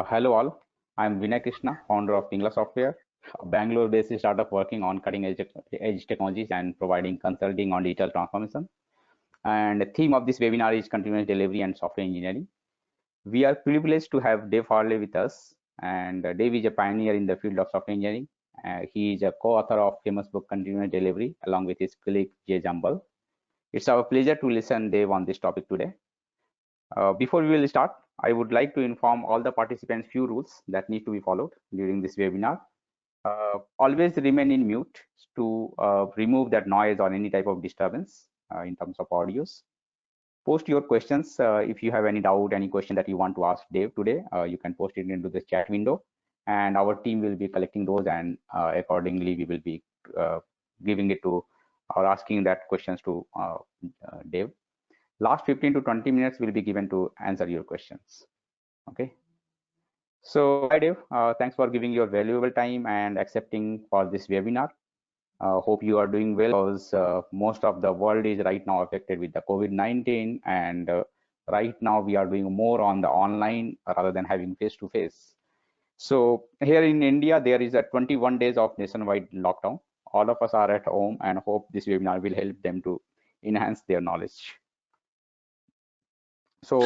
Hello all, I'm Vinay Krishna, founder of Pingala Software, a Bangalore-based startup working on cutting-edge technologies and providing consulting on digital transformation. And the theme of this webinar is continuous delivery and software engineering. We are privileged to have Dave Harley with us, and Dave is a pioneer in the field of software engineering. He is a co-author of famous book Continuous Delivery, along with his colleague Jay Jambal. It's our pleasure to listen Dave on this topic today. Before we will start, I would like to inform all the participants few rules that need to be followed during this webinar. Always remain in mute to remove that noise or any type of disturbance in terms of audios. Post your questions if you have any doubt, any question that you want to ask Dave today. You can post it into the chat window, and our team will be collecting those, and accordingly we will be giving it to or asking that questions to Dave. Last 15 to 20 minutes will be given to answer your questions. Okay. So hi Dave, thanks for giving your valuable time and accepting for this webinar. Hope you are doing well, because most of the world is right now affected with the COVID-19, and right now we are doing more on the online rather than having face-to-face. So here in India, there is a 21 days of nationwide lockdown. All of us are at home, and hope this webinar will help them to enhance their knowledge. So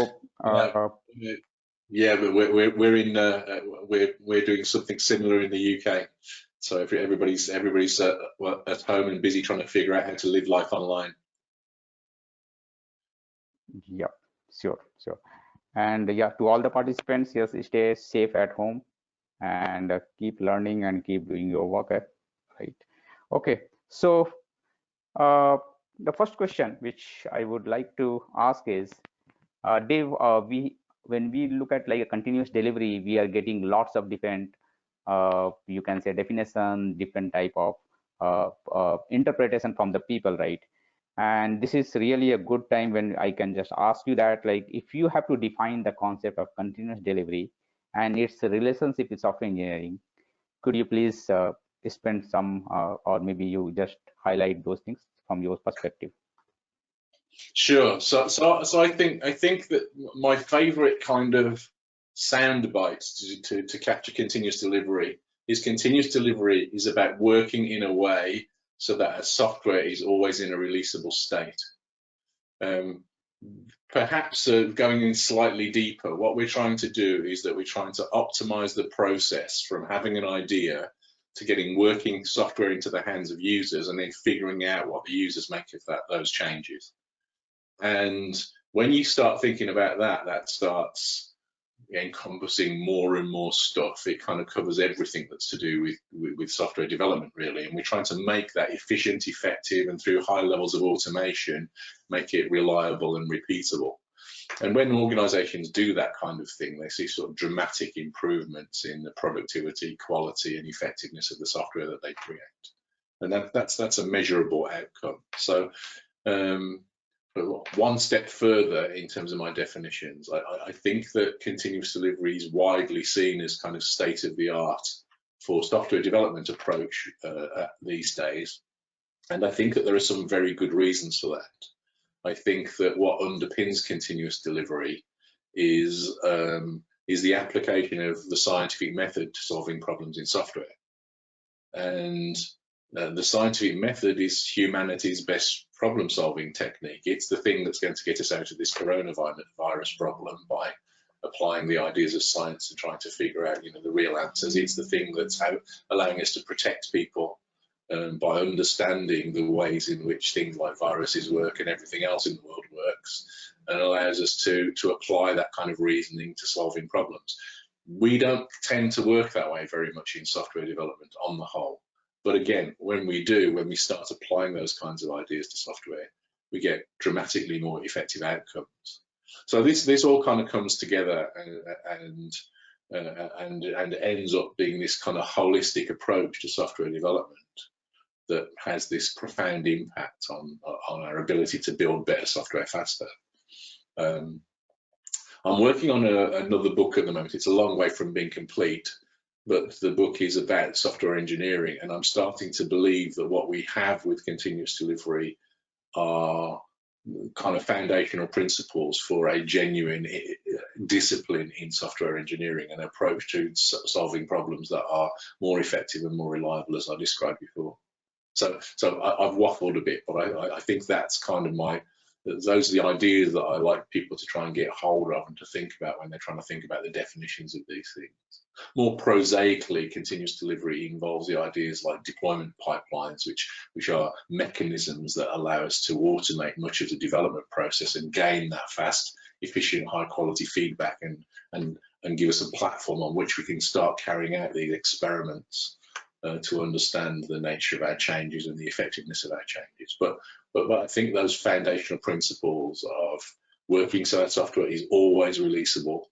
yeah, but we're doing something similar in the UK. So everybody's at home and busy trying to figure out how to live life online. Yeah, sure. And yeah, to all the participants, yes, stay safe at home and keep learning and keep doing your work, right? Okay, so the first question which I would like to ask is, Dave, when we look at like a continuous delivery, we are getting lots of different, you can say definition, different type of interpretation from the people, right? And this is really a good time when I can just ask you that, like, if you have to define the concept of continuous delivery and its relationship with software engineering, could you please spend some, or maybe you just highlight those things from your perspective? Sure. So I think that my favorite kind of sound bites to capture continuous delivery is about working in a way so that a software is always in a releasable state. Perhaps going in slightly deeper, what we're trying to do is that we're trying to optimize the process from having an idea to getting working software into the hands of users, and then figuring out what the users make of those changes. And when you start thinking about that, that starts encompassing more and more stuff. It kind of covers everything that's to do with software development, really. And we're trying to make that efficient, effective, and through high levels of automation, make it reliable and repeatable. And when organizations do that kind of thing, they see sort of dramatic improvements in the productivity, quality, and effectiveness of the software that they create. And that's a measurable outcome. So but one step further in terms of my definitions, I think that continuous delivery is widely seen as kind of state-of-the-art for software development approach these days. And I think that there are some very good reasons for that. I think that what underpins continuous delivery is the application of the scientific method to solving problems in software. And the scientific method is humanity's best problem-solving technique. It's the thing that's going to get us out of this coronavirus problem by applying the ideas of science and trying to figure out, the real answers. It's the thing that's allowing us to protect people by understanding the ways in which things like viruses work and everything else in the world works, and allows us to apply that kind of reasoning to solving problems. We don't tend to work that way very much in software development on the whole. But again, when we start applying those kinds of ideas to software, we get dramatically more effective outcomes. So this all kind of comes together and ends up being this kind of holistic approach to software development that has this profound impact on our ability to build better software faster. I'm working on another book at the moment. It's a long way from being complete, but the book is about software engineering, and I'm starting to believe that what we have with continuous delivery are kind of foundational principles for a genuine discipline in software engineering, an approach to solving problems that are more effective and more reliable, as I described before. So I've waffled a bit, but I think that's kind of those are the ideas that I like people to try and get hold of and to think about when they're trying to think about the definitions of these things. More prosaically, continuous delivery involves the ideas like deployment pipelines, which are mechanisms that allow us to automate much of the development process and gain that fast, efficient, high quality feedback and give us a platform on which we can start carrying out these experiments to understand the nature of our changes and the effectiveness of our changes. But I think those foundational principles of working so that software is always releasable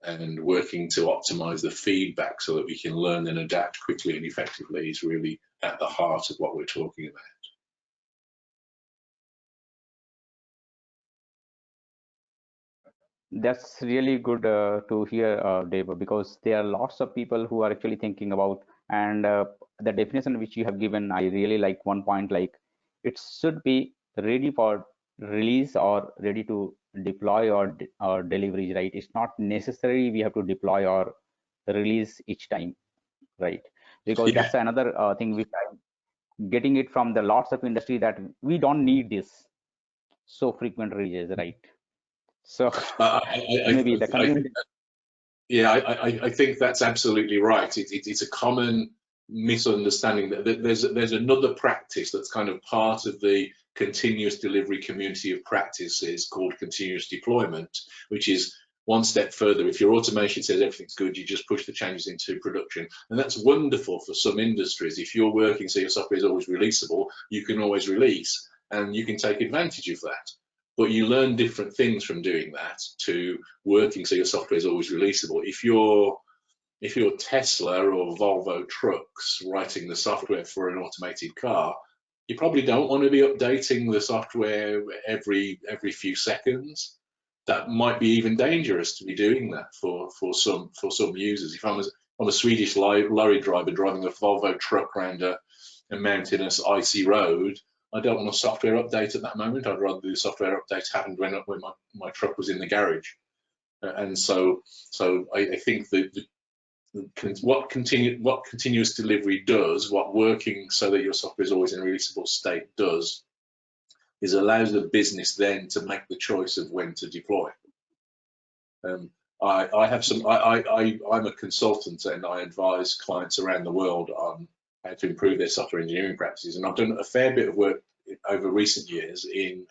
and working to optimize the feedback so that we can learn and adapt quickly and effectively is really at the heart of what we're talking about. That's really good to hear, Dave, because there are lots of people who are actually thinking about, and the definition which you have given, I really like one point, like it should be ready for release or ready to deploy or delivery, right? It's not necessary we have to deploy or release each time, right? Because that's another thing which I'm getting it from the lots of industry, that we don't need this so frequent releases, right? So maybe the continuous. I think that's absolutely right. It's a common misunderstanding that there's another practice that's kind of part of the continuous delivery community of practices called continuous deployment, which is one step further. If your automation says everything's good, you just push the changes into production, and that's wonderful for some industries. If you're working so your software is always releasable, you can always release and you can take advantage of that. But you learn different things from doing that to working so your software is always releasable. If you're Tesla or Volvo Trucks writing the software for an automated car, you probably don't want to be updating the software every few seconds. That might be even dangerous to be doing that for some users. If I'm a Swedish lorry driver driving a Volvo truck around a mountainous, icy road, I don't want a software update at that moment. I'd rather the software update happened when my truck was in the garage. And so I think what continuous delivery does, what working so that your software is always in a releasable state does, is allows the business then to make the choice of when to deploy. I'm a consultant and I advise clients around the world on how to improve their software engineering practices, and I've done a fair bit of work over recent years in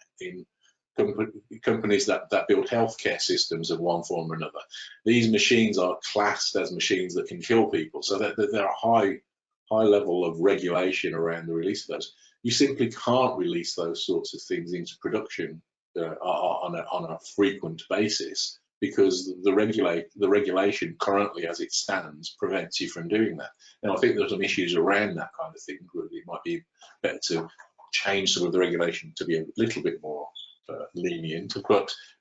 companies that build healthcare systems of one form or another. These machines are classed as machines that can kill people, so that there are high level of regulation around the release of those. You simply can't release those sorts of things into production on a frequent basis, because the regulation currently as it stands prevents you from doing that. Now, I think there's some issues around that kind of thing. It might be better to change some of the regulation to be a little bit more lenient,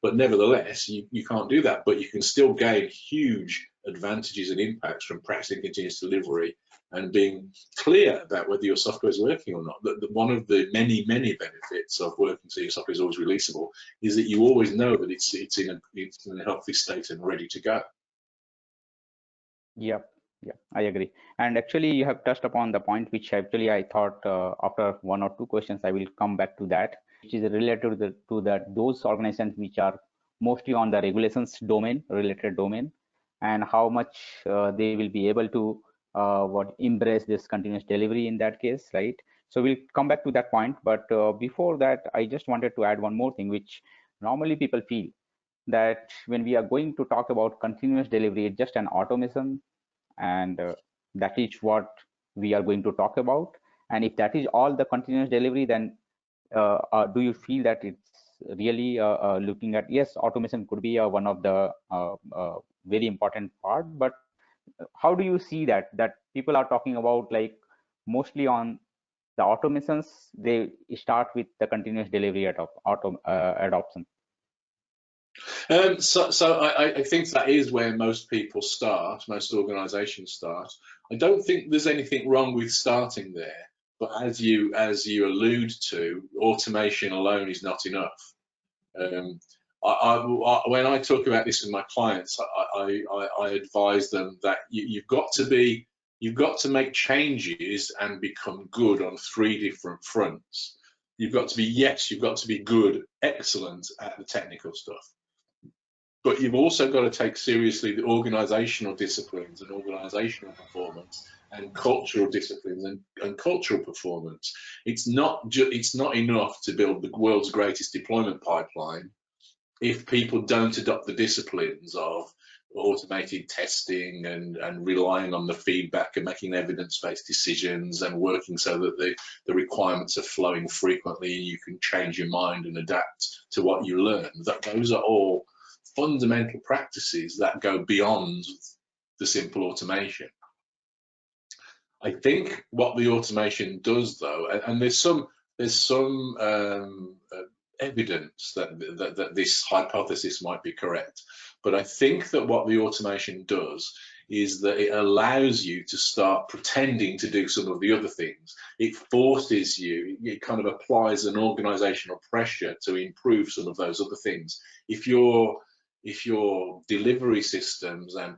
but nevertheless, you can't do that. But you can still gain huge advantages and impacts from practicing continuous delivery and being clear about whether your software is working or not. One of the many benefits of working so your software is always releasable is that you always know that it's in a healthy state and ready to go. Yeah, I agree. And actually, you have touched upon the point which actually I thought after one or two questions I will come back to that, which is related to those organizations which are mostly on the regulations related domain, and how much they will be able to embrace this continuous delivery in that case, right? So we'll come back to that point, but before that, I just wanted to add one more thing, which normally people feel that when we are going to talk about continuous delivery, it's just an automation, and that is what we are going to talk about. And if that is all the continuous delivery, then do you feel that it's really looking at, yes, automation could be one of the very important part, but how do you see that people are talking about, like mostly on the automations, they start with the continuous delivery adoption? So I think that is where most people start, most organizations start. I don't think there's anything wrong with starting there, but as you allude to, automation alone is not enough. When I talk about this with my clients, I advise them that you've got to make changes and become good on 3 different fronts. You've got to be good, excellent at the technical stuff. But you've also got to take seriously the organizational disciplines and organizational performance and cultural disciplines and cultural performance. It's not enough to build the world's greatest deployment pipeline if people don't adopt the disciplines of automated testing and relying on the feedback and making evidence-based decisions and working so that the requirements are flowing frequently and you can change your mind and adapt to what you learn. Those are all fundamental practices that go beyond the simple automation. I think what the automation does, though, and there's some evidence that this hypothesis might be correct, but I think that what the automation does is that it allows you to start pretending to do some of the other things. It forces you, it kind of applies an organizational pressure to improve some of those other things. If your delivery systems and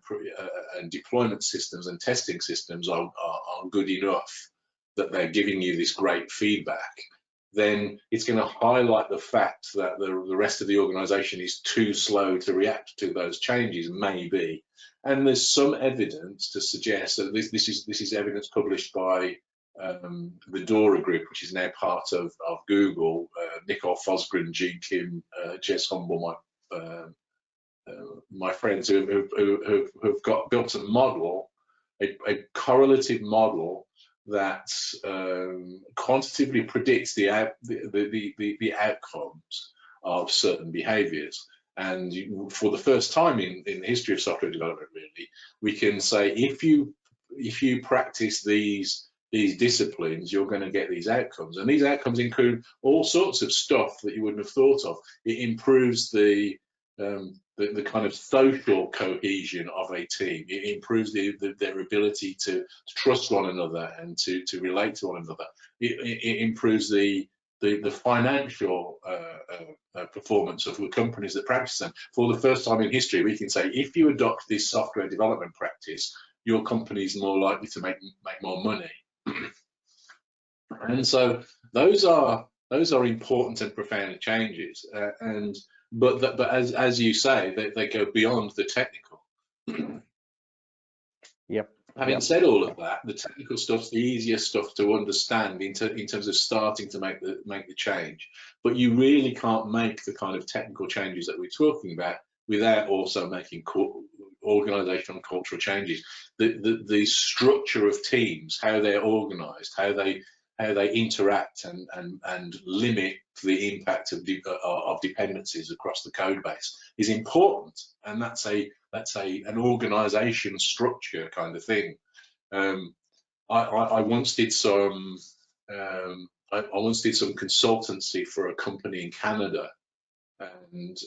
deployment systems and testing systems are good enough that they're giving you this great feedback, then it's going to highlight the fact that the rest of the organization is too slow to react to those changes, maybe. And there's some evidence to suggest that this is evidence published by the Dora Group, which is now part of Google. Nicole Fosgren, Gene Kim, Jez Humble, my friends who've built a model, a correlative model that quantitatively predicts the outcomes of certain behaviors. And for the first time in the history of software development, really, we can say if you practice these disciplines, you're going to get these outcomes. And these outcomes include all sorts of stuff that you wouldn't have thought of. It improves the kind of social cohesion of a team. It improves their ability to trust one another and to relate to one another. It improves the financial performance of the companies that practice them. For the first time in history, we can say if you adopt this software development practice, your company is more likely to make more money. And so those are important and profound changes. But as you say, they go beyond the technical. Yep. Having said all of that, the technical stuff's the easiest stuff to understand in terms of starting to make the change. But you really can't make the kind of technical changes that we're talking about without also making organizational and cultural changes. The structure of teams, how they're organized, how they interact and limit the impact of dependencies across the code base is important, and that's an organization structure kind of thing. I once did some consultancy for a company in Canada, and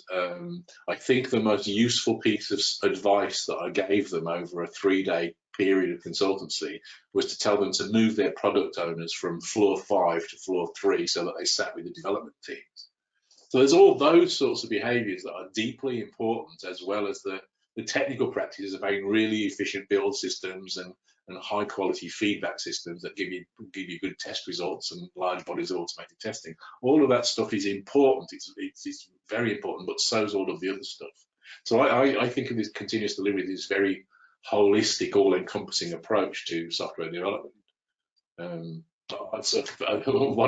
I think the most useful piece of advice that I gave them over a 3-day period of consultancy was to tell them to move their product owners from floor 5 to floor 3 so that they sat with the development teams. So there's all those sorts of behaviors that are deeply important, as well as the technical practices of having really efficient build systems and high quality feedback systems that give you good test results and large bodies of automated testing. All of that stuff is important. It's very important, but so is all of the other stuff. So I think of this continuous delivery, this very holistic, all-encompassing approach to software development. One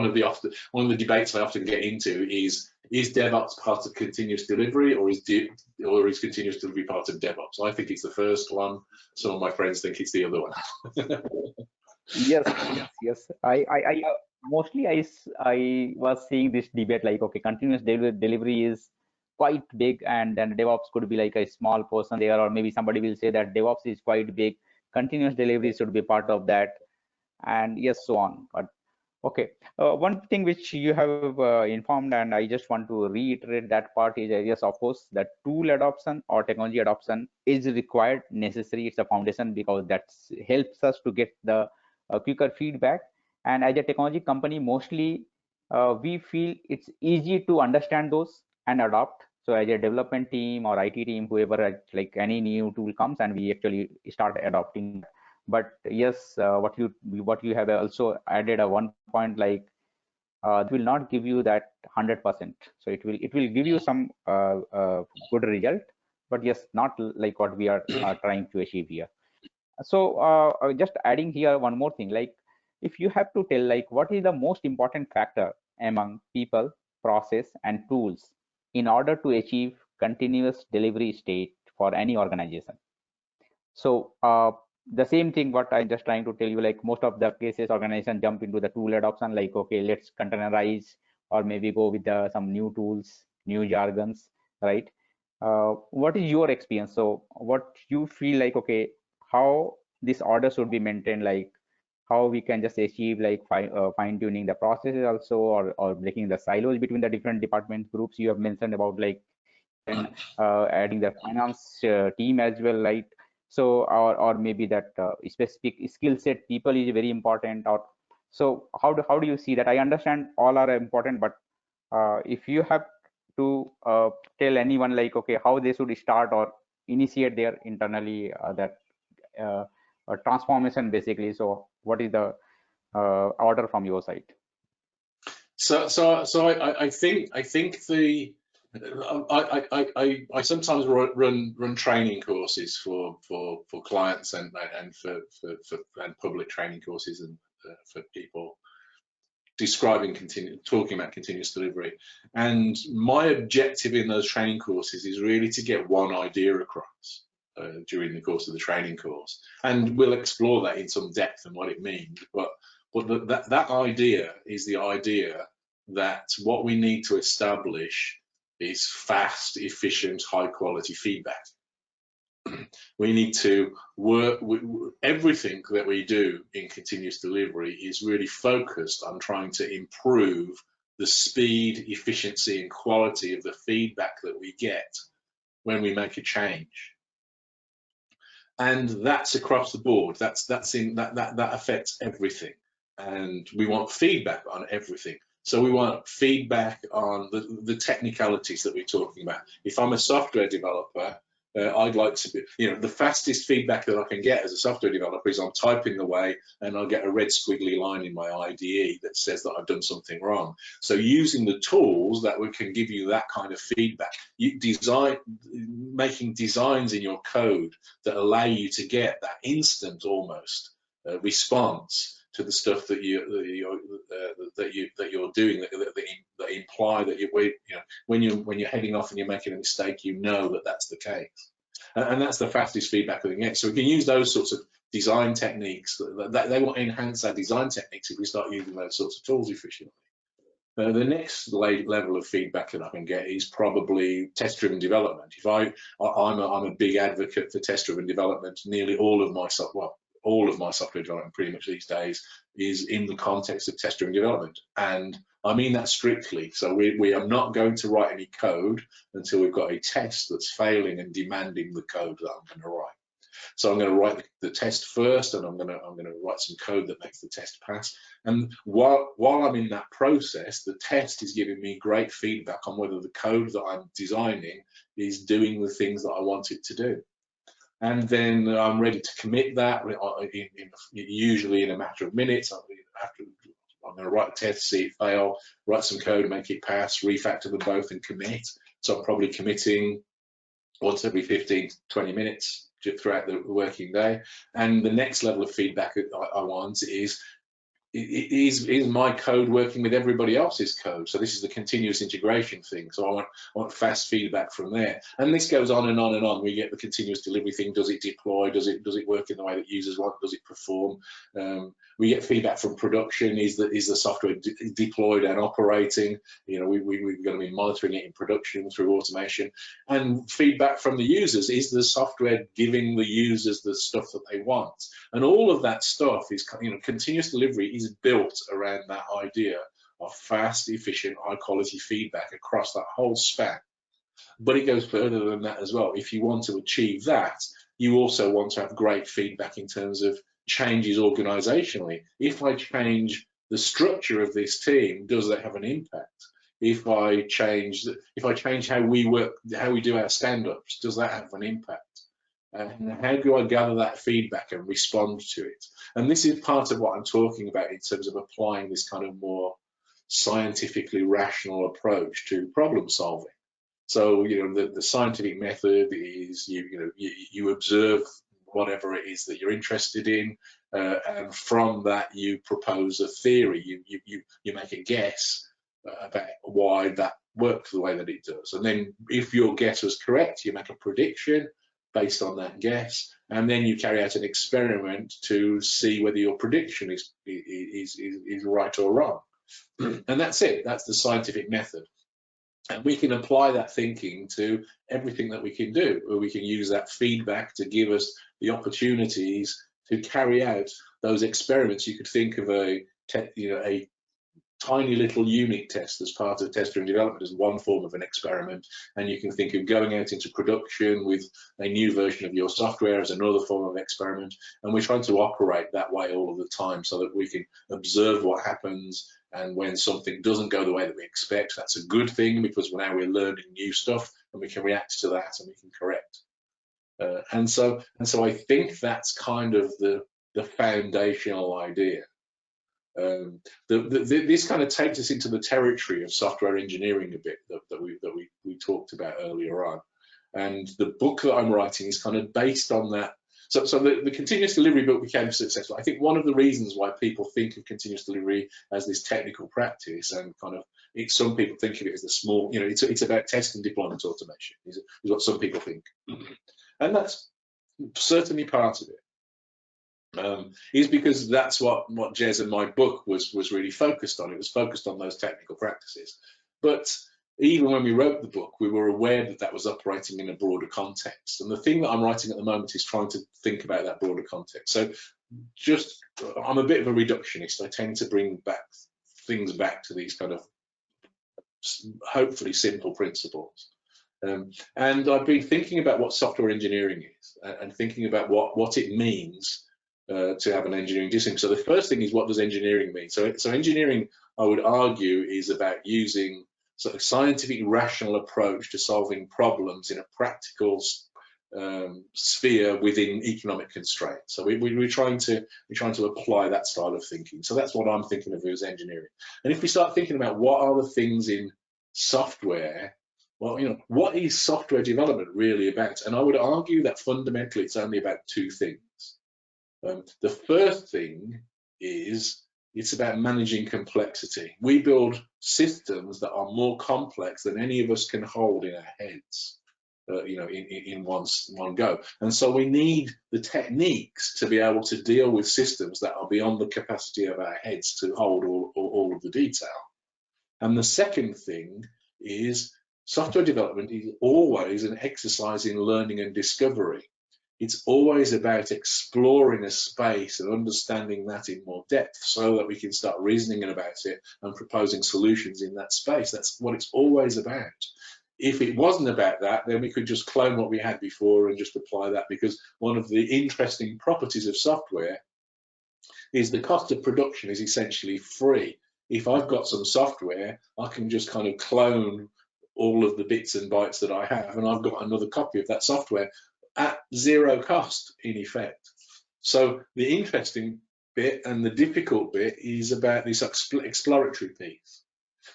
of the debates I often get into is DevOps part of continuous delivery, or is continuous delivery part of DevOps? I think it's the first one. Some of my friends think it's the other one. Yes. I mostly I was seeing this debate like, okay, continuous delivery is quite big, and then DevOps could be like a small portion there, or maybe somebody will say that DevOps is quite big, continuous delivery should be part of that, and yes, so on. But okay, one thing which you have informed, and I just want to reiterate that part is, yes, of course, that tool adoption or technology adoption is required, necessary. It's a foundation, because that helps us to get the quicker feedback. And as a technology company, mostly we feel it's easy to understand those, and adopt. So as a development team or IT team, whoever, like any new tool comes, and we actually start adopting. But yes, what you have also added a one point, like it will not give you that 100%. So it will give you some good result, but yes, not like what we are trying to achieve here. So just adding here one more thing, like if you have to tell, like what is the most important factor among people, process, and tools in order to achieve continuous delivery state for any organization. So the same thing what I'm just trying to tell you, like most of the cases organization jump into the tool adoption, like okay, let's containerize, or maybe go with some new tools, new jargons, right? What is your experience? So what you feel like, okay, how this order should be maintained, like how we can just achieve like fine tuning the processes also, or breaking the silos between the different department groups you have mentioned about, like and adding the finance team as well, right? So or maybe that specific skill set people is very important. Or so how do you see that? I understand all are important, but if you have to tell anyone, like okay, how they should start or initiate their internally that uh, transformation basically, so what is the order from your side? I think the I sometimes run training courses for clients and for and public training courses and for people talking about continuous delivery. And my objective in those training courses is really to get one idea across during the course of the training course, and we'll explore that in some depth and what it means. But that idea is the idea that what we need to establish is fast, efficient, high quality feedback. We need to work everything that we do in continuous delivery is really focused on trying to improve the speed, efficiency, and quality of the feedback that we get when we make a change. And that's across the board. That affects everything. And we want feedback on everything. So we want feedback on the technicalities that we're talking about. If I'm a software developer, I'd like to be, the fastest feedback that I can get as a software developer is I'm typing away and I'll get a red squiggly line in my IDE that says that I've done something wrong. So using the tools that we can give you that kind of feedback, making designs in your code that allow you to get that instant almost response to the stuff that you're doing, that imply that when you're heading off and you're making a mistake, that that's the case, and that's the fastest feedback we can get. So we can use those sorts of design techniques. That they will enhance our design techniques if we start using those sorts of tools efficiently. The next level of feedback that I can get is probably test-driven development. I'm a big advocate for test-driven development. Nearly all of my software development pretty much these days is in the context of test-driven development, and I mean that strictly. So we are not going to write any code until we've got a test that's failing and demanding the code that I'm going to write. So I'm going to write the test first, and I'm going to write some code that makes the test pass. And while I'm in that process, the test is giving me great feedback on whether the code that I'm designing is doing the things that I want it to do. And then I'm ready to commit that, usually in a matter of minutes. I'm going to write the test, see it fail, write some code, make it pass, refactor them both, and commit. So I'm probably committing once every 15 to 20 minutes throughout the working day. And the next level of feedback I want is my code working with everybody else's code? So this is the continuous integration thing. So I want fast feedback from there. And this goes on and on and on. We get the continuous delivery thing. Does it deploy? Does it work in the way that users want? Does it perform? We get feedback from production. Is the software deployed and operating? We're going to be monitoring it in production through automation. And feedback from the users. Is the software giving the users the stuff that they want? And all of that stuff is, continuous delivery is built around that idea of fast, efficient, high quality feedback across that whole span. But it goes further than that as well. If you want to achieve that, you also want to have great feedback in terms of changes organizationally. If I change the structure of this team, does that have an impact? If I change how we work, how we do our stand-ups, does that have an impact? And how do I gather that feedback and respond to it? And this is part of what I'm talking about in terms of applying this kind of more scientifically rational approach to problem solving. So, the scientific method is you observe whatever it is that you're interested in, and from that you propose a theory. You make a guess about why that works the way that it does, and then if your guess was correct, you make a prediction based on that guess, and then you carry out an experiment to see whether your prediction is right or wrong. And that's it. That's the scientific method. And we can apply that thinking to everything that we can do, or we can use that feedback to give us the opportunities to carry out those experiments. You could think of a tiny little unit test as part of test-driven development as one form of an experiment, and you can think of going out into production with a new version of your software as another form of experiment. And we're trying to operate that way all of the time so that we can observe what happens, and when something doesn't go the way that we expect, that's a good thing, because now we're learning new stuff and we can react to that and we can correct. And so I think that's kind of the foundational idea. This kind of takes us into the territory of software engineering a bit that we talked about earlier on, and the book that I'm writing is kind of based on that. So the continuous delivery book became successful. I think one of the reasons why people think of continuous delivery as this technical practice, and kind of some people think of it as the small, it's about test and deployment automation is what some people think, and that's certainly part of it. Is because that's what Jez and my book was really focused on. It was focused on those technical practices. But even when we wrote the book, we were aware that that was operating in a broader context. And the thing that I'm writing at the moment is trying to think about that broader context. So I'm a bit of a reductionist. I tend to bring things back to these kind of hopefully simple principles. And I've been thinking about what software engineering is, and thinking about what it means to have an engineering discipline. So the first thing is, what does engineering mean? So engineering, I would argue, is about using sort of scientific, rational approach to solving problems in a practical sphere within economic constraints. So we're trying to apply that style of thinking. So that's what I'm thinking of as engineering. And if we start thinking about what are the things in software, well, what is software development really about? And I would argue that fundamentally it's only about two things. The first thing is it's about managing complexity. We build systems that are more complex than any of us can hold in our heads, in one go. And so we need the techniques to be able to deal with systems that are beyond the capacity of our heads to hold all of the detail. And the second thing is software development is always an exercise in learning and discovery. It's always about exploring a space and understanding that in more depth so that we can start reasoning about it and proposing solutions in that space. That's what it's always about. If it wasn't about that, then we could just clone what we had before and just apply that, because one of the interesting properties of software is the cost of production is essentially free. If I've got some software, I can just kind of clone all of the bits and bytes that I have, and I've got another copy of that software at zero cost, in effect. So the interesting bit and the difficult bit is about this exploratory piece.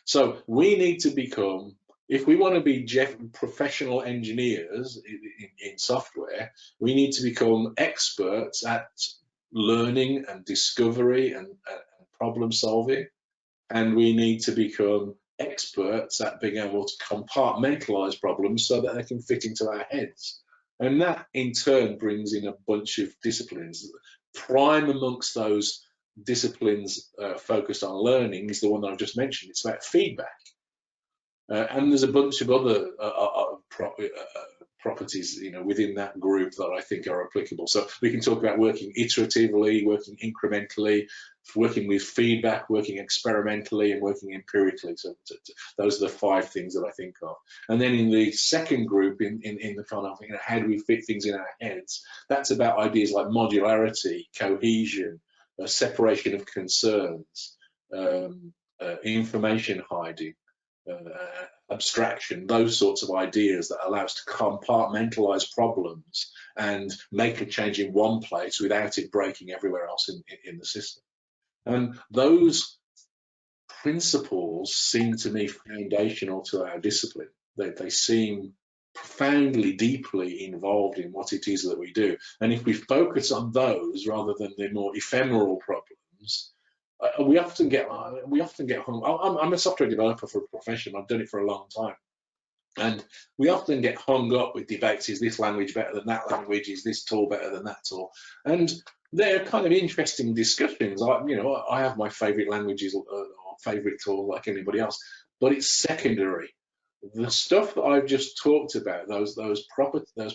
So we need to become, if we want to be professional engineers in software, we need to become experts at learning and discovery and problem solving, and we need to become experts at being able to compartmentalize problems so that they can fit into our heads. And that in turn brings in a bunch of disciplines. Prime amongst those disciplines focused on learning is the one that I've just mentioned. It's about feedback. And there's a bunch of other properties, within that group that I think are applicable. So we can talk about working iteratively, working incrementally, working with feedback, working experimentally, and working empirically. So those are the 5 things that I think of. And then in the second group, in the kind of, how do we fit things in our heads? That's about ideas like modularity, cohesion, separation of concerns, information hiding. abstraction, those sorts of ideas that allow us to compartmentalize problems and make a change in one place without it breaking everywhere else in the system. And those principles seem to me foundational to our discipline. They seem profoundly, deeply involved in what it is that we do. And if we focus on those rather than the more ephemeral problems, we often get hung. I'm a software developer for a profession. I've done it for a long time, and we often get hung up with debates: is this language better than that language? Is this tool better than that tool? And they're kind of interesting discussions. I have my favorite languages or favorite tool like anybody else, but it's secondary. The stuff that I've just talked about, those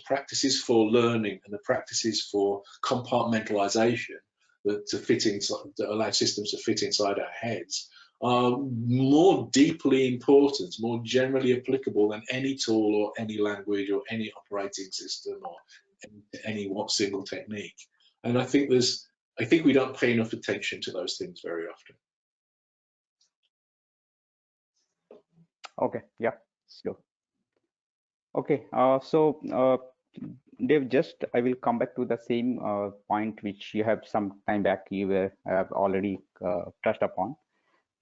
practices for learning and the practices for compartmentalization that allow systems to fit inside our heads, are more deeply important, more generally applicable than any tool or any language or any operating system or any one single technique. And I think we don't pay enough attention to those things very often. Okay, yeah, sure. Okay, Dave, I will come back to the same point which you have some time back you have already touched upon,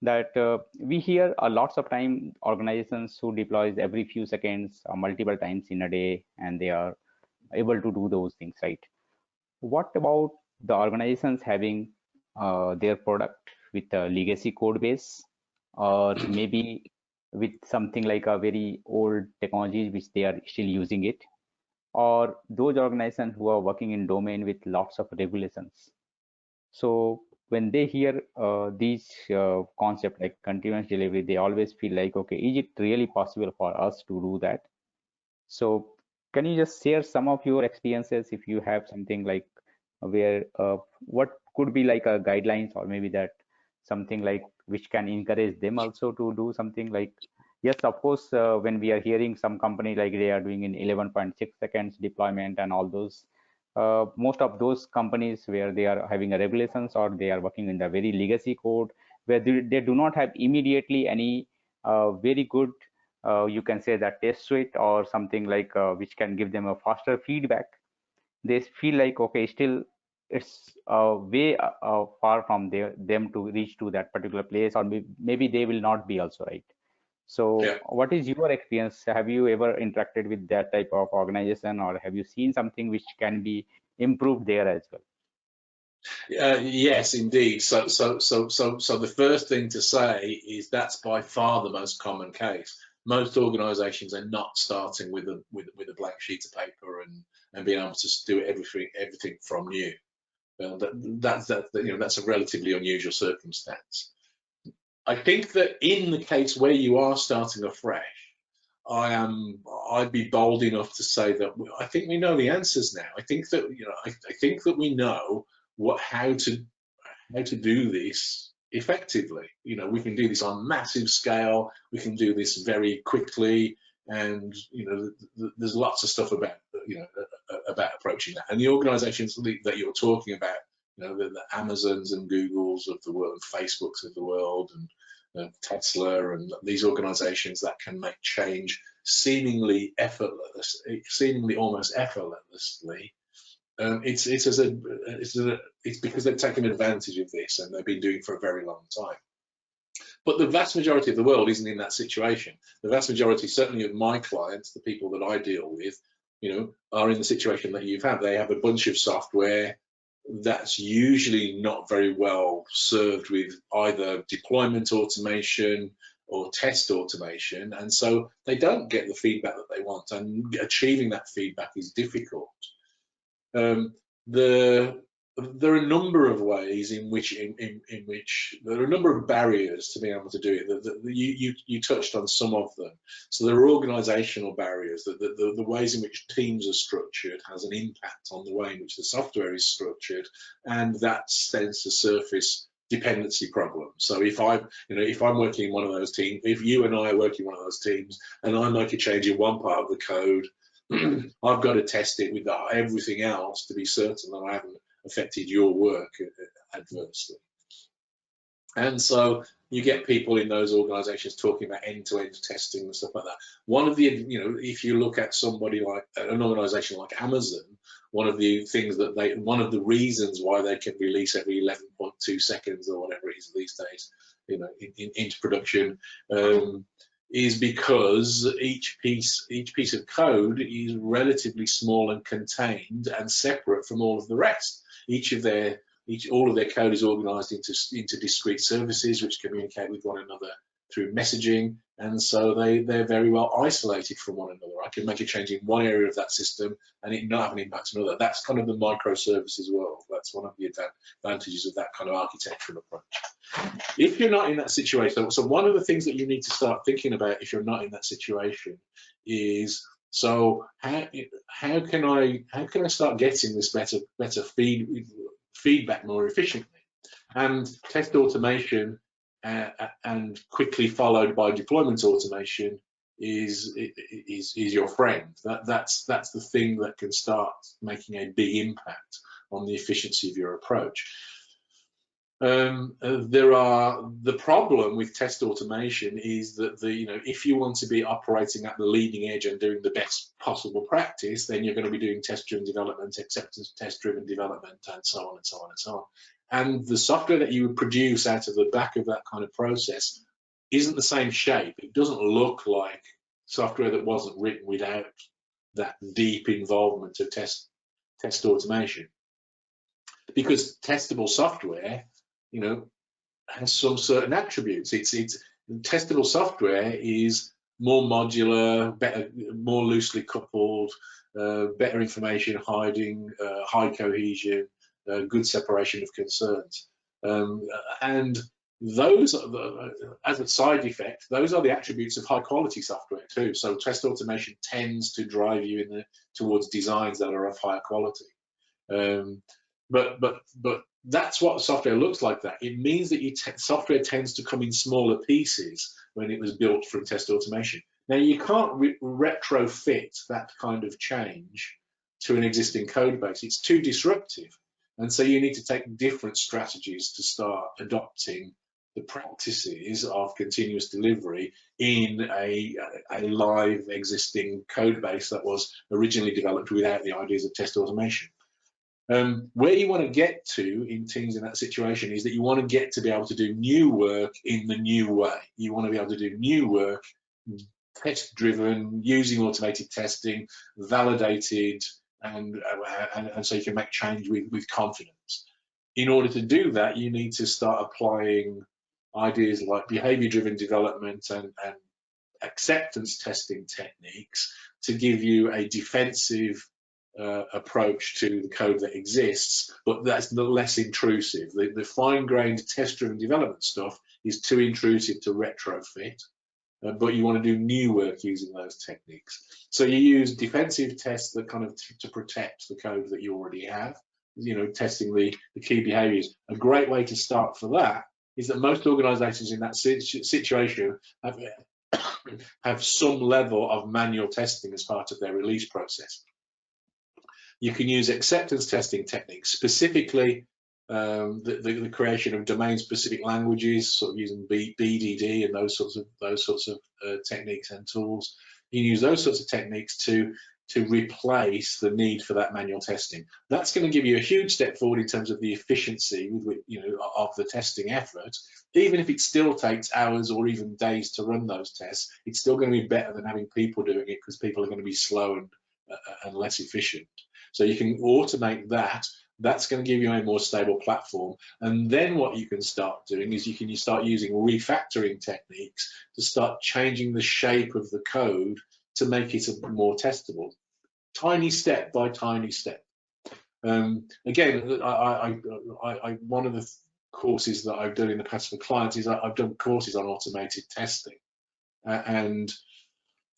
that we hear lots of time organizations who deploys every few seconds multiple times in a day, and they are able to do those things, right? What about the organizations having their product with a legacy code base, or maybe with something like a very old technology which they are still using it, or those organizations who are working in domain with lots of regulations? So when they hear these concepts like continuous delivery, they always feel like, okay, is it really possible for us to do that? So can you just share some of your experiences, if you have something like where what could be like a guidelines, or maybe that something like which can encourage them also to do something like, yes, of course, when we are hearing some company like they are doing in 11.6 seconds deployment and all those, most of those companies where they are having a regulations or they are working in the very legacy code where they do not have immediately any very good you can say that test suite or something like which can give them a faster feedback. They feel like, okay, still it's way far from them to reach to that particular place, or maybe they will not be also, right? So Yeah. what is your experience? Have you ever interacted with that type of organization, or have you seen something which can be improved there as well? Yes, indeed. So the first thing to say is that's by far the most common case. Most organisations are not starting with a blank sheet of paper and being able to do everything from new. That's a relatively unusual circumstance. I think that in the case where you are starting afresh, I'd be bold enough to say that I think we know the answers now. I think that I think that we know how to do this effectively. We can do this on massive scale. We can do this very quickly, and there's lots of stuff about approaching that. And the organisations that you're talking about, the Amazons and Googles of the world, Facebooks of the world, and Tesla, and these organisations that can make change seemingly almost effortlessly. It's because they've taken advantage of this and they've been doing it for a very long time. But the vast majority of the world isn't in that situation. The vast majority, certainly of my clients, the people that I deal with, are in the situation that you've had. They have a bunch of software that's usually not very well served with either deployment automation or test automation, and so they don't get the feedback that they want, and achieving that feedback is difficult. There are a number of ways in which there are a number of barriers to being able to do it. You touched on some of them. So there are organizational barriers. The ways in which teams are structured has an impact on the way in which the software is structured, and that tends to surface dependency problems. So if I'm working in one of those teams, if you and I are working in one of those teams, and I make a change in one part of the code, I've got to test it with everything else to be certain that I haven't affected your work adversely. And so you get people in those organizations talking about end-to-end testing and stuff like that. One of the, if you look at somebody like an organization like Amazon, one of the things that one of the reasons why they can release every 11.2 seconds or whatever it is these days, into production, is because each piece of code is relatively small and contained and separate from all of the rest. All of their code is organized into discrete services which communicate with one another through messaging, and so they're very well isolated from one another. I can make a change in one area of that system and it not have an impact on another. That's kind of the microservices world. That's one of the advantages of that kind of architectural approach. If you're not in that situation, so one of the things that you need to start thinking about if you're not in that situation is, so how can I start getting this better feedback more efficiently? And test automation and quickly followed by deployment automation is your friend. That's the thing that can start making a big impact on the efficiency of your approach. The problem with test automation is that if you want to be operating at the leading edge and doing the best possible practice, then you're going to be doing test-driven development, acceptance test-driven development, and so on and so on and so on. And the software that you would produce out of the back of that kind of process isn't the same shape. It doesn't look like software that wasn't written without that deep involvement of test automation. Because testable software, has some certain attributes. It's testable software is more modular, better, more loosely coupled, better information hiding, high cohesion, good separation of concerns, and those are as a side effect, those are the attributes of high quality software too. So test automation tends to drive you towards designs that are of higher quality. But that's what software looks like. That it means that software tends to come in smaller pieces when it was built from test automation. Now you can't retrofit that kind of change to an existing code base. It's too disruptive, and so you need to take different strategies to start adopting the practices of continuous delivery in a live existing code base that was originally developed without the ideas of test automation. Where you want to get to in teams in that situation is that you want to get to be able to do new work in the new way. You want to be able to do new work, test-driven, using automated testing, validated, and so you can make change with confidence. In order to do that, you need to start applying ideas like behavior-driven development and acceptance testing techniques to give you a defensive approach to the code that exists, but that's less intrusive. The fine-grained test-driven development stuff is too intrusive to retrofit, but you want to do new work using those techniques. So you use defensive tests that kind of to protect the code that you already have, testing the key behaviors. A great way to start for that is that most organizations in that situation have some level of manual testing as part of their release process. You can use acceptance testing techniques, specifically the creation of domain-specific languages, sort of using BDD and those sorts of techniques and tools. You can use those sorts of techniques to replace the need for that manual testing. That's going to give you a huge step forward in terms of the efficiency of the testing effort. Even if it still takes hours or even days to run those tests, it's still going to be better than having people doing it, because people are going to be slow and less efficient. So you can automate that. That's going to give you a more stable platform. And then what you can start doing is you start using refactoring techniques to start changing the shape of the code to make it more testable, tiny step by tiny step. Again, one of the courses that I've done in the past for clients is I've done courses on automated testing, and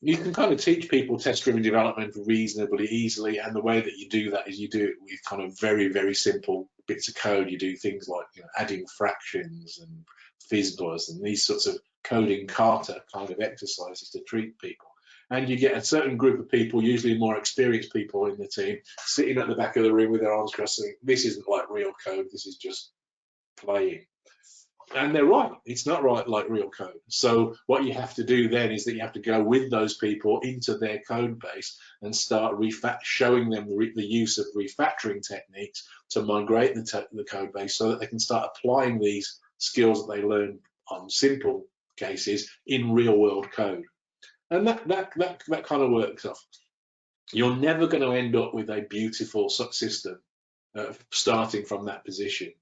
you can kind of teach people test-driven development reasonably easily, and the way that you do that is you do it with kind of very, very simple bits of code. You do things like adding fractions and FISBOs and these sorts of coding kata kind of exercises to treat people. And you get a certain group of people, usually more experienced people in the team, sitting at the back of the room with their arms crossed saying, this isn't like real code, this is just playing. And they're right, it's not right like real code. So what you have to do then is that you have to go with those people into their code base and start showing them the use of refactoring techniques to migrate the code base so that they can start applying these skills that they learn on simple cases in real world code. And that kind of works off. You're never going to end up with a beautiful system starting from that position.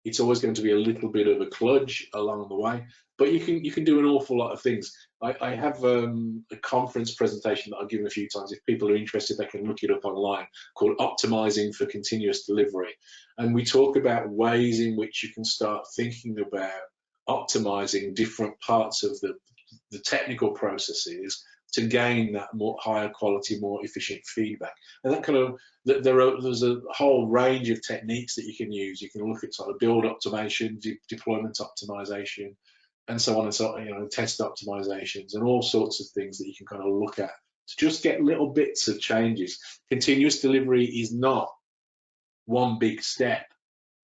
It's always going to be a little bit of a kludge along the way, but you can do an awful lot of things. I have a conference presentation that I've given a few times. If people are interested, they can look it up online, called Optimizing for Continuous Delivery. And we talk about ways in which you can start thinking about optimizing different parts of the technical processes to gain that higher quality, more efficient feedback. And that kind of, there's a whole range of techniques that you can use. You can look at sort of build optimization, deployment optimization, and so on and so on, test optimizations and all sorts of things that you can kind of look at to just get little bits of changes. Continuous delivery is not one big step.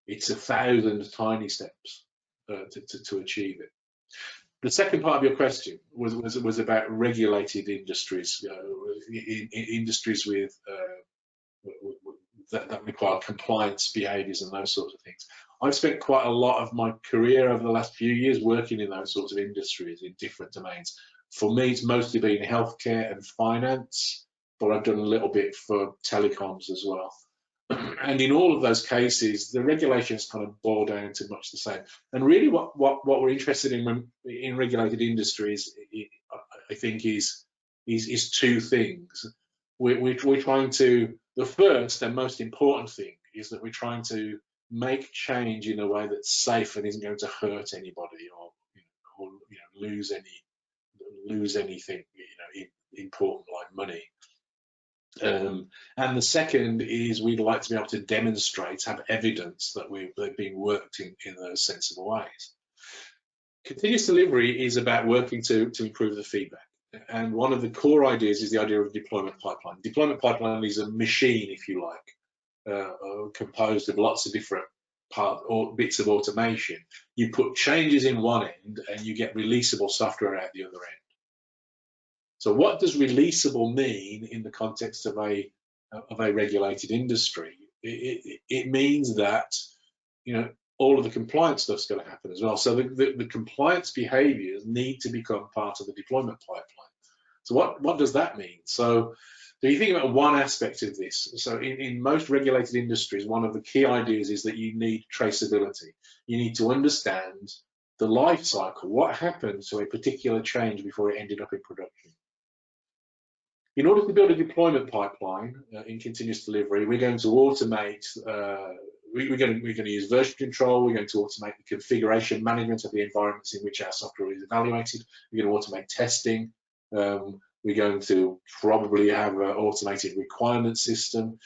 It's 1,000 tiny steps to achieve it. The second part of your question was about regulated industries, industries with that require compliance behaviours and those sorts of things. I've spent quite a lot of my career over the last few years working in those sorts of industries in different domains. For me, it's mostly been healthcare and finance, but I've done a little bit for telecoms as well. And in all of those cases, the regulations kind of boil down to much the same. And really what we're interested in regulated industries, I think, is two things. We're trying to, the first and most important thing is that we're trying to make change in a way that's safe and isn't going to hurt anybody or lose anything important like money. And the second is we'd like to be able to demonstrate, have evidence that they've been worked in those sensible ways. Continuous delivery is about working to improve the feedback. And one of the core ideas is the idea of deployment pipeline. Deployment pipeline is a machine, if you like, composed of lots of different bits of automation. You put changes in one end and you get releasable software out the other end. So what does releasable mean in the context of a regulated industry? It means that all of the compliance stuff's going to happen as well. So the compliance behaviors need to become part of the deployment pipeline. So what does that mean? So you think about one aspect of this. So in most regulated industries, one of the key ideas is that you need traceability. You need to understand the life cycle, what happened to a particular change before it ended up in production. In order to build a deployment pipeline in continuous delivery, we're going to automate, we're going to use version control, we're going to automate the configuration management of the environments in which our software is evaluated, we're going to automate testing, we're going to probably have an automated requirement system.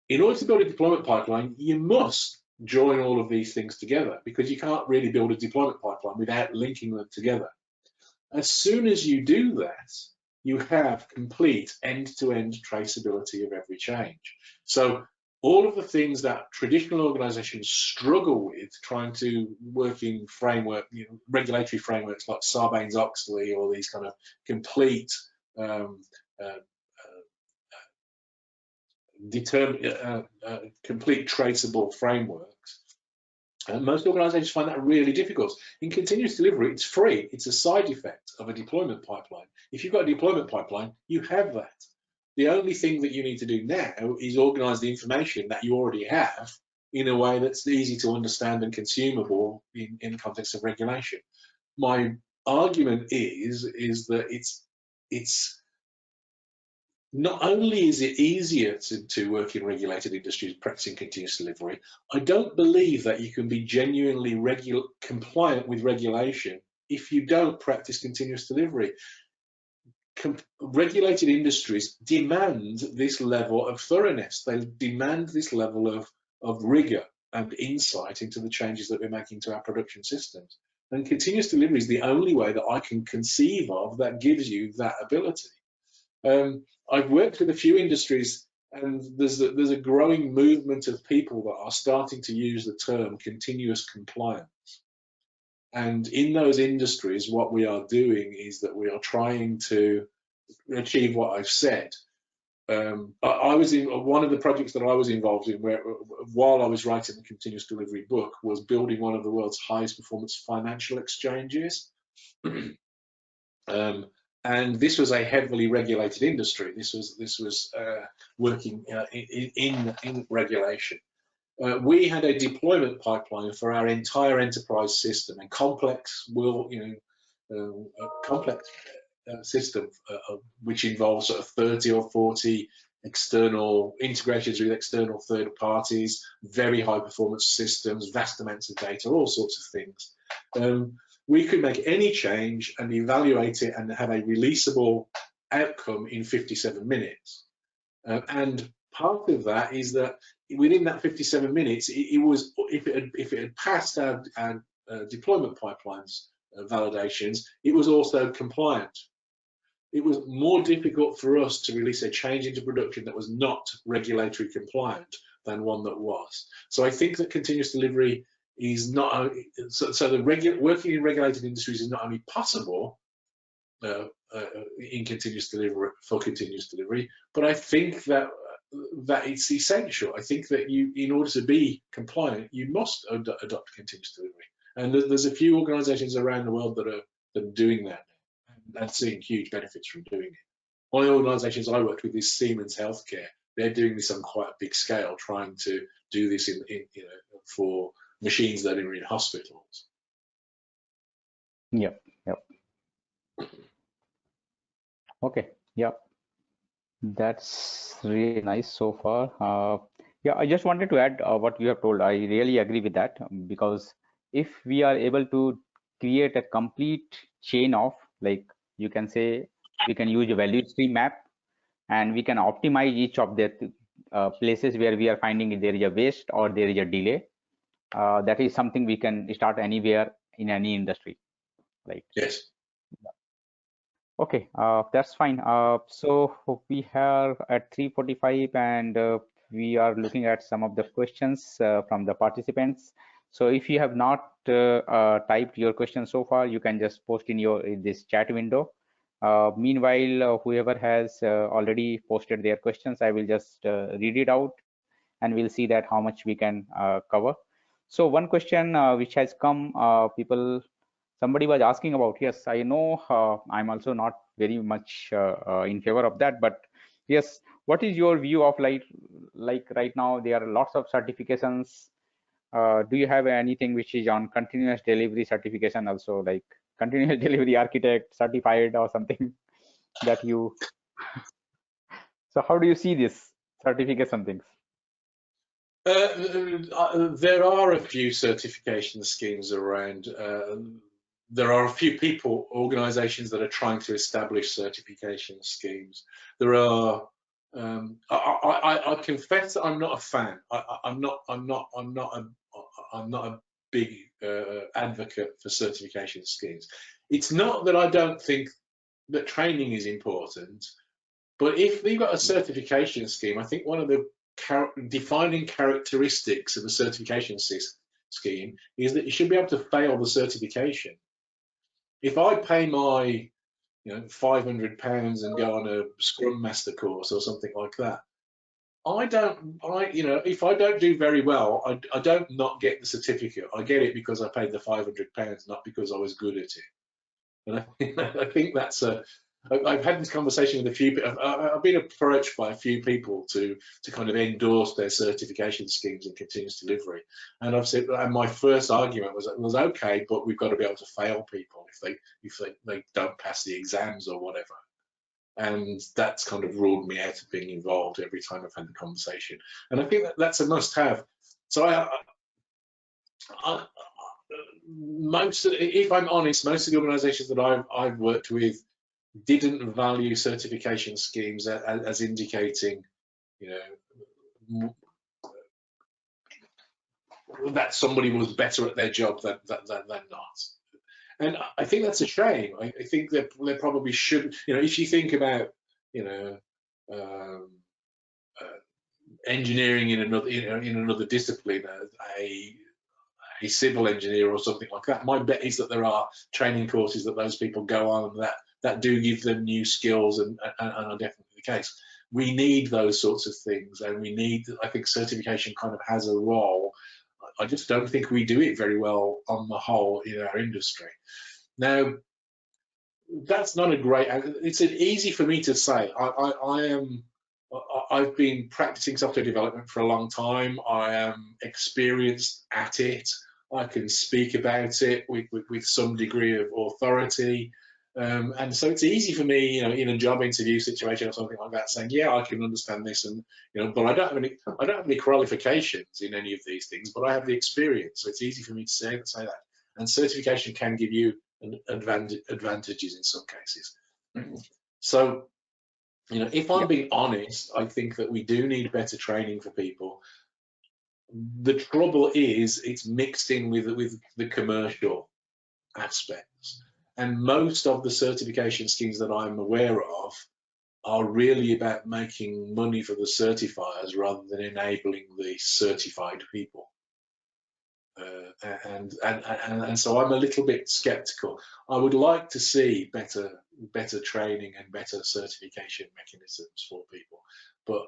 In order to build a deployment pipeline, you must join all of these things together because you can't really build a deployment pipeline without linking them together. As soon as you do that, you have complete end-to-end traceability of every change. So all of the things that traditional organizations struggle with trying to work in regulatory frameworks like Sarbanes-Oxley or these kind of complete complete traceable frameworks. And most organizations find that really difficult. In continuous delivery, it's free. It's a side effect of a deployment pipeline. If you've got a deployment pipeline, you have that. The only thing that you need to do now is organize the information that you already have in a way that's easy to understand and consumable in the context of regulation. My argument is that it's not only is it easier to work in regulated industries practicing continuous delivery, I don't believe that you can be genuinely compliant with regulation if you don't practice continuous delivery. Regulated industries demand this level of thoroughness. They demand this level of rigor and insight into the changes that we're making to our production systems. And continuous delivery is the only way that I can conceive of that gives you that ability. I've worked with a few industries, and there's a growing movement of people that are starting to use the term continuous compliance. And in those industries, what we are doing is that we are trying to achieve what I've said. I was in one of the projects that I was involved in, where while I was writing the continuous delivery book, was building one of the world's highest performance financial exchanges. And this was a heavily regulated industry. This was working in regulation. We had a deployment pipeline for our entire enterprise system, and complex system which involves sort of 30 or 40 external integrations with external third parties, very high performance systems, vast amounts of data, all sorts of things. We could make any change and evaluate it and have a releasable outcome in 57 minutes. And part of that is that within that 57 minutes, it was, if it had passed our deployment pipelines validations, it was also compliant. It was more difficult for us to release a change into production that was not regulatory compliant than one that was. So I think that continuous delivery is not working in regulated industries is not only possible in continuous delivery, but I think that it's essential. I think that in order to be compliant, you must adopt continuous delivery. And there's a few organizations around the world that are doing that and seeing huge benefits from doing it. One of the organizations I worked with is Siemens Healthcare. They're doing this on quite a big scale, trying to do this for machines that are in hospitals. Yep. Okay. Yep. That's really nice so far. Yeah, I just wanted to add what you have told. I really agree with that, because if we are able to create a complete chain of, like, you can say, we can use a value stream map, and we can optimize each of the places where we are finding there is a waste or there is a delay. That is something we can start anywhere in any industry, right? Yes. Okay, that's fine. So we are at 3:45, and we are looking at some of the questions from the participants. So if you have not typed your question so far, you can just post in this chat window. Meanwhile, whoever has already posted their questions, I will just read it out, and we'll see that how much we can cover. So one question which has come, somebody was asking about, yes, I know I'm also not very much in favor of that, but yes, what is your view of, like right now there are lots of certifications. Do you have anything which is on continuous delivery certification also, like continuous delivery architect certified or something that you so how do you see this certification things? There are a few certification schemes around. There are a few organizations that are trying to establish certification schemes. There are. I confess that I'm not a fan. I'm not a big advocate for certification schemes. It's not that I don't think that training is important, but if you've got a certification scheme, I think one of the defining characteristics of a certification scheme is that you should be able to fail the certification. If I pay my £500 and go on a Scrum Master course or something like that, if I don't do very well, I don't not get the certificate. I get it because I paid the £500, not because I was good at it. And I think that's I've had this conversation with a few. I've been approached by a few people to kind of endorse their certification schemes in continuous delivery, and I've said, and my first argument was okay, but we've got to be able to fail people if they don't pass the exams or whatever, and that's kind of ruled me out of being involved every time I've had the conversation. And I think that's a must-have. So if I'm honest, most of the organisations that I've worked with didn't value certification schemes as indicating, that somebody was better at their job than not. And I think that's a shame. I think that there probably should, if you think about, engineering in another discipline, a a civil engineer or something like that. My bet is that there are training courses that those people go on that do give them new skills and are definitely the case. We need those sorts of things, and I think certification kind of has a role. I just don't think we do it very well on the whole in our industry. Now, that's not a great, it's easy for me to say. I've been practicing software development for a long time. I am experienced at it. I can speak about it with some degree of authority. And so it's easy for me, in a job interview situation or something like that, saying, yeah, I can understand this, and but I don't have any qualifications in any of these things, but I have the experience. So it's easy for me to say that. And certification can give you advantages in some cases. So, if I'm being honest, I think that we do need better training for people. The trouble is it's mixed in with the commercial aspects. And most of the certification schemes that I'm aware of are really about making money for the certifiers rather than enabling the certified people. And so I'm a little bit skeptical. I would like to see better training and better certification mechanisms for people, but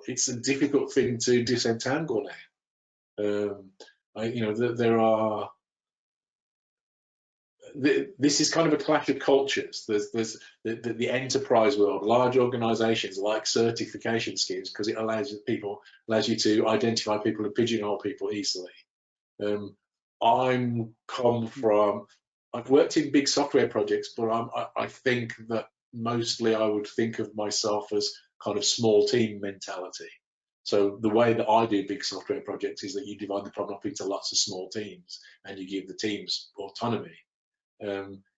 it's a difficult thing to disentangle now. There are. This is kind of a clash of cultures. There's the enterprise world, large organizations like certification schemes because it allows you to identify people and pigeonhole people easily. I've worked in big software projects, but I think that mostly I would think of myself as kind of small team mentality. So the way that I do big software projects is that you divide the problem up into lots of small teams and you give the teams autonomy.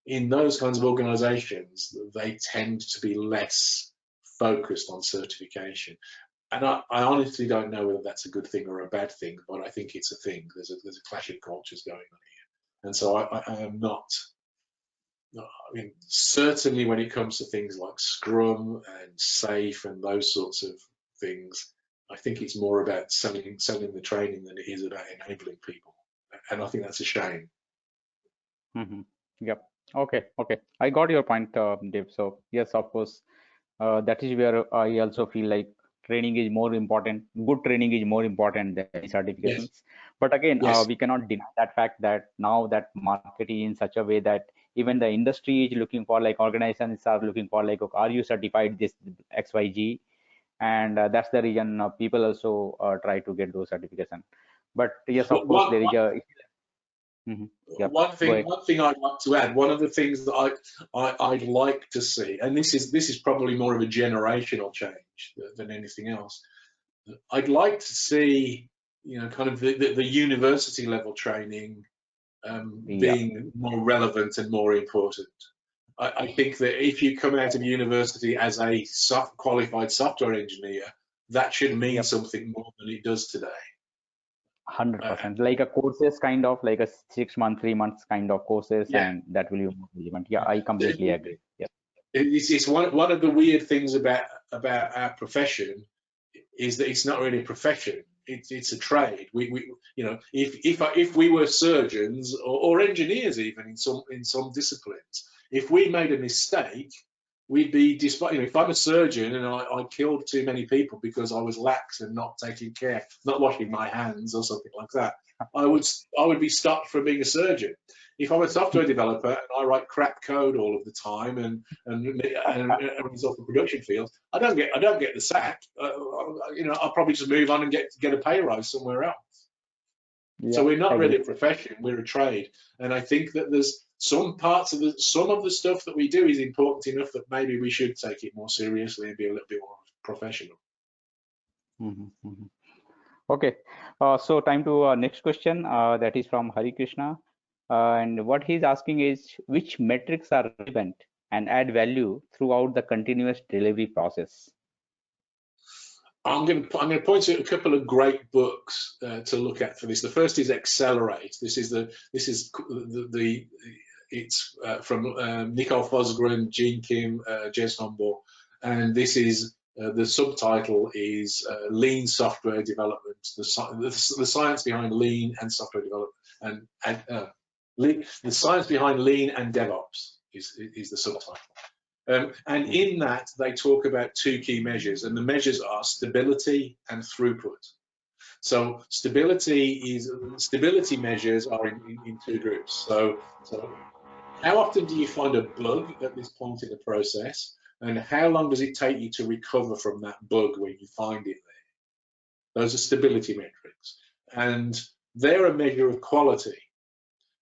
In those kinds of organizations, they tend to be less focused on certification. And I honestly don't know whether that's a good thing or a bad thing, but I think it's a thing. There's a clash of cultures going on here. And so I am not, certainly when it comes to things like Scrum and SAFe and those sorts of things, I think it's more about selling the training than it is about enabling people. And I think that's a shame. Mm-hmm. Yep. Okay. I got your point, Dave. So yes, of course, that is where I also feel like training is more important. Good training is more important than certifications. Yes. But again, we cannot deny that fact that now that market is in such a way that even the industry is looking for, like, organizations are looking for, like, okay, are you certified this XYZ? And that's the reason people also try to get those certifications. But yes, of course, there is a. Mm-hmm. Yep. One thing I'd like to add, one of the things that I'd like to see, and this is probably more of a generational change than anything else. I'd like to see, kind of the university level training being more relevant and more important. I think that if you come out of university as a qualified software engineer, that should mean something more than it does today. 100%, like a courses, kind of like a 6 month, 3 months kind of courses, and that will be more relevant. I completely agree. It's one of the weird things about our profession is that it's not really a profession. It's a trade. If we were surgeons or engineers even in some disciplines, if we made a mistake, we'd be if I'm a surgeon and I killed too many people because I was lax and not taking care, not washing my hands or something like that, I would be stopped from being a surgeon. If I'm a software developer and I write crap code all of the time and result in production fields, I don't get the sack. I'll probably just move on and get a pay rise somewhere else. So we're not really a profession, we're a trade. And I think that there's some of the stuff that we do is important enough that maybe we should take it more seriously and be a little bit more professional. Okay, so time to our next question. That is from Hari Krishna, and what he's asking is, which metrics are relevant and add value throughout the continuous delivery process? I'm going to point to a couple of great books to look at for this. The first is Accelerate. It's from Nicole Fosgren, Gene Kim, Jez Humble, and this is the subtitle is Lean Software Development, the science behind lean and software development. the science behind lean and DevOps is the subtitle. And in that, they talk about two key measures, and the measures are stability and throughput. So stability measures are in two groups. So how often do you find a bug at this point in the process, and how long does it take you to recover from that bug when you find it there? Those are stability metrics, and they're a measure of quality.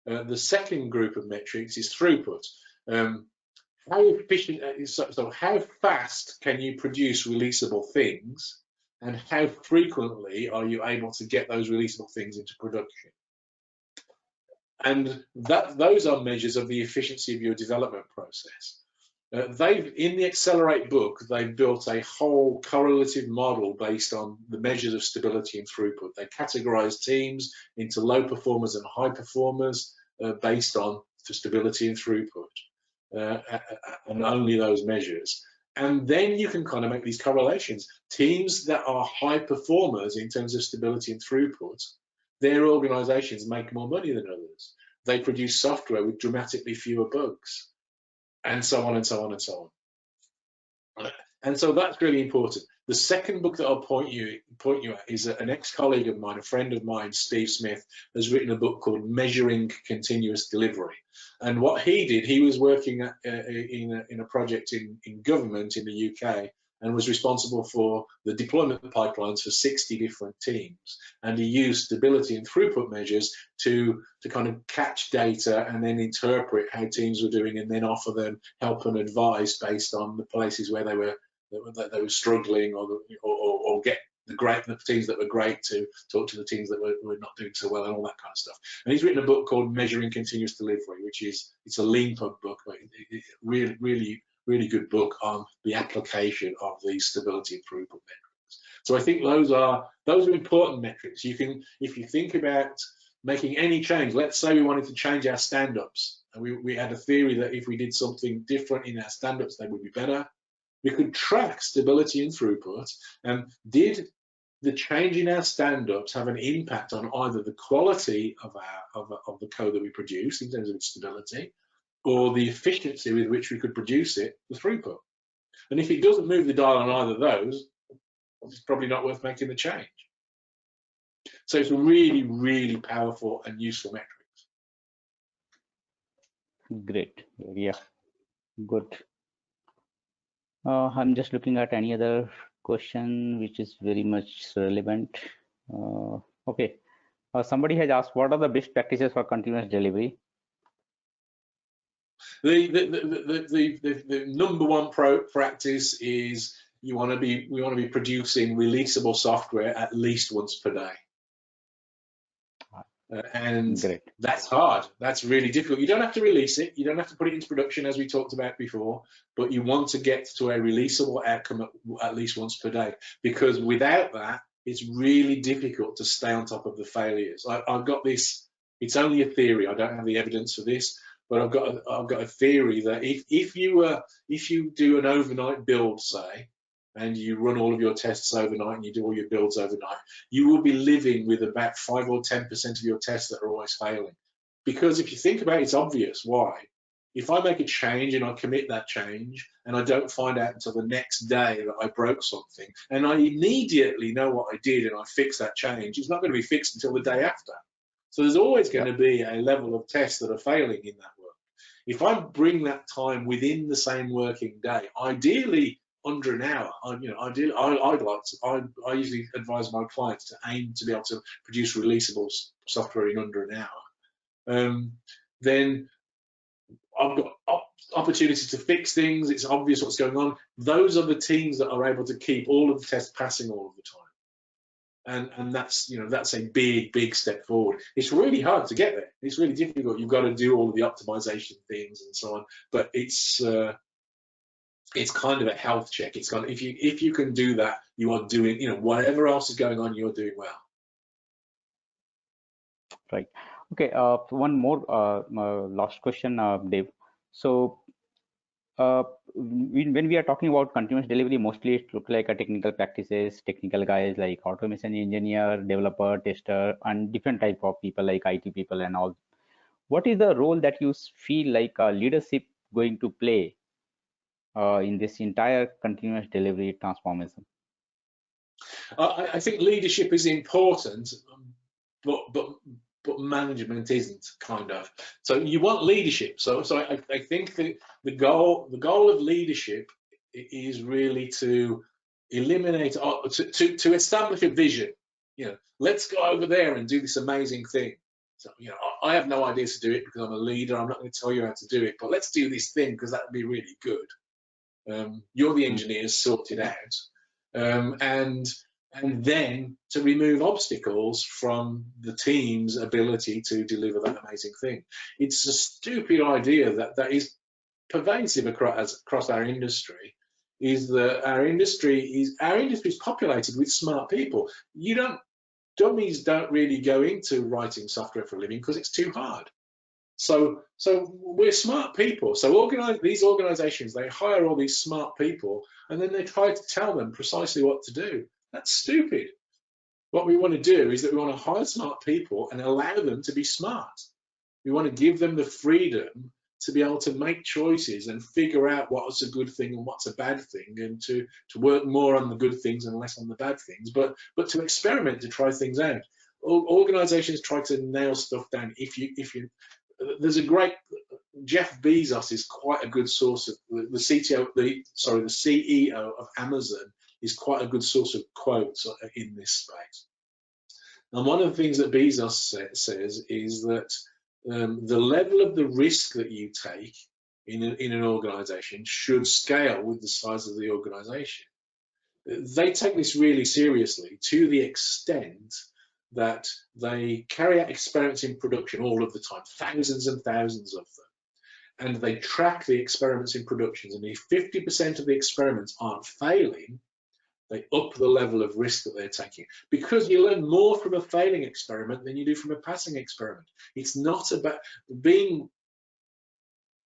The second group of metrics is throughput. How efficient, so how fast can you produce releasable things, and how frequently are you able to get those releasable things into production? And those are measures of the efficiency of your development process. In the Accelerate book, they've built a whole correlative model based on the measures of stability and throughput. They categorize teams into low performers and high performers based on stability and throughput, and only those measures. And then you can kind of make these correlations. Teams that are high performers in terms of stability and throughput, their organizations make more money than others. They produce software with dramatically fewer bugs, and so on and so on and so on. And so that's really important. The second book that I'll point you at is an ex-colleague of mine, a friend of mine, Steve Smith, has written a book called Measuring Continuous Delivery. And what he did, he was working in a project in government in the UK, and was responsible for the deployment pipelines for 60 different teams. And he used stability and throughput measures to kind of catch data and then interpret how teams were doing, and then offer them help and advice based on the places where they were struggling, or get the teams that were great to talk to the teams that were not doing so well, and all that kind of stuff. And he's written a book called Measuring Continuous Delivery, it's a lean pub book, but really good book on the application of these stability and throughput metrics. So I think those are important metrics. You can, if you think about making any change, let's say we wanted to change our stand-ups, and we had a theory that if we did something different in our stand-ups, they would be better. We could track stability and throughput, and did the change in our stand-ups have an impact on either the quality of the code that we produce in terms of its stability, or the efficiency with which we could produce it, the throughput. And if it doesn't move the dial on either of those, it's probably not worth making the change. So it's a really, really powerful and useful metrics. Great. Yeah, good. I'm just looking at any other question which is very much relevant. Okay. Somebody has asked, what are the best practices for continuous delivery? The number one practice is we want to be producing releasable software at least once per day. And great. That's hard. That's really difficult. You don't have to release it. You don't have to put it into production, as we talked about before, but you want to get to a releasable outcome at least once per day, because without that, it's really difficult to stay on top of the failures. I've got this, it's only a theory. I don't have the evidence for this, but I've got a theory that if you do an overnight build, say, and you run all of your tests overnight and you do all your builds overnight, you will be living with about 5 or 10% of your tests that are always failing. Because if you think about it, it's obvious why. If I make a change and I commit that change and I don't find out until the next day that I broke something, and I immediately know what I did and I fix that change, it's not going to be fixed until the day after. So there's always going to be a level of tests that are failing in that work. If I bring that time within the same working day, ideally under an hour, I usually advise my clients to aim to be able to produce releasable software in under an hour. Then I've got opportunity to fix things. It's obvious what's going on. Those are the teams that are able to keep all of the tests passing all of the time. And that's a big step forward. It's really hard to get there. It's really difficult. You've got to do all of the optimization things and so on. But it's kind of a health check. It's kind of, if you can do that, you are doing, whatever else is going on, you're doing well. Right. Okay. One more last question, Dave. So when we are talking about continuous delivery, mostly it looks like a technical practices, technical guys like automation engineer, developer, tester, and different type of people like IT people and all. What is the role that you feel like leadership going to play in this entire continuous delivery transformation? I think leadership is important, but management isn't, kind of. So you want leadership. So I think that the goal of leadership is really to eliminate, to establish a vision. You know, let's go over there and do this amazing thing. So, you know, I have no idea to do it because I'm a leader. I'm not going to tell you how to do it, but let's do this thing because that would be really good. You're the engineers, sort it out. And then to remove obstacles from the team's ability to deliver that amazing thing. It's a stupid idea that is pervasive across our industry, is that our industry is populated with smart people. Dummies don't really go into writing software for a living because it's too hard. So we're smart people. So these organizations, they hire all these smart people and then they try to tell them precisely what to do. That's stupid. What we want to do is that we want to hire smart people and allow them to be smart. We want to give them the freedom to be able to make choices and figure out what's a good thing and what's a bad thing, and to work more on the good things and less on the bad things, but to experiment, to try things out. Organizations try to nail stuff down. There's a great, Jeff Bezos is quite a good source of the CEO of Amazon is quite a good source of quotes in this space. And one of the things that Bezos says is that the level of the risk that you take in an organization should scale with the size of the organization. They take this really seriously, to the extent that they carry out experiments in production all of the time, thousands and thousands of them. And they track the experiments in productions. And if 50% of the experiments aren't failing, they up the level of risk that they're taking. Because you learn more from a failing experiment than you do from a passing experiment. It's not about being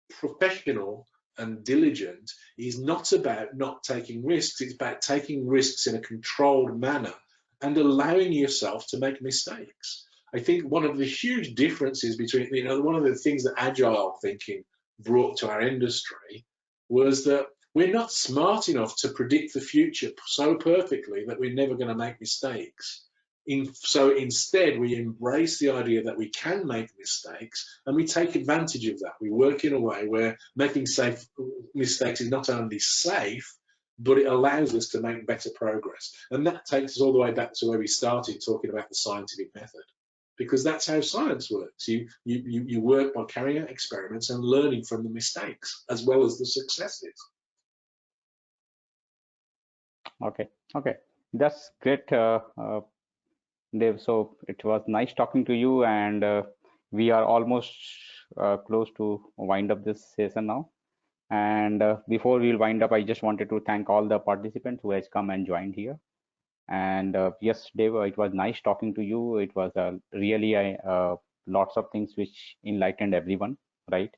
professional and diligent, is not about not taking risks. It's about taking risks in a controlled manner and allowing yourself to make mistakes. I think one of the huge differences between, one of the things that agile thinking brought to our industry was that we're not smart enough to predict the future so perfectly that we're never going to make mistakes. So instead, we embrace the idea that we can make mistakes, and we take advantage of that. We work in a way where making mistakes is not only safe, but it allows us to make better progress. And that takes us all the way back to where we started talking about the scientific method, because that's how science works. You work by carrying out experiments and learning from the mistakes as well as the successes. Okay, that's great, Dave. So it was nice talking to you, and we are almost close to wind up this session now. And before we'll wind up, I just wanted to thank all the participants who has come and joined here. And yes, Dave, it was nice talking to you. It was really lots of things which enlightened everyone, right?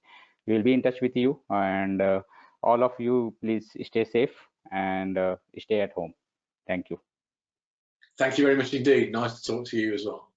We'll be in touch with you, and all of you, please stay safe and stay at home. Thank you. Thank you very much indeed. Nice to talk to you as well.